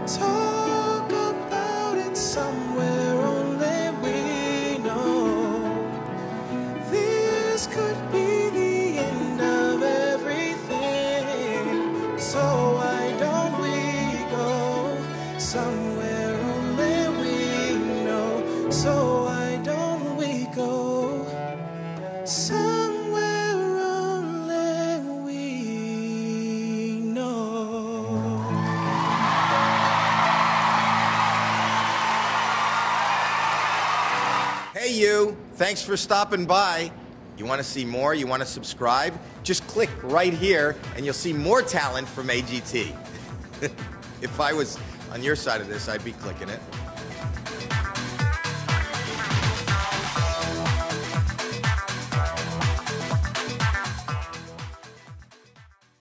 talk about it somewhere only we know. This could be the end of everything. So why don't we go somewhere only we know? So why don't we go somewhere only we know? Hey you, thanks for stopping by. You want to see more? You want to subscribe? Just click right here and you'll see more talent from AGT. If I was on your side of this, I'd be clicking it.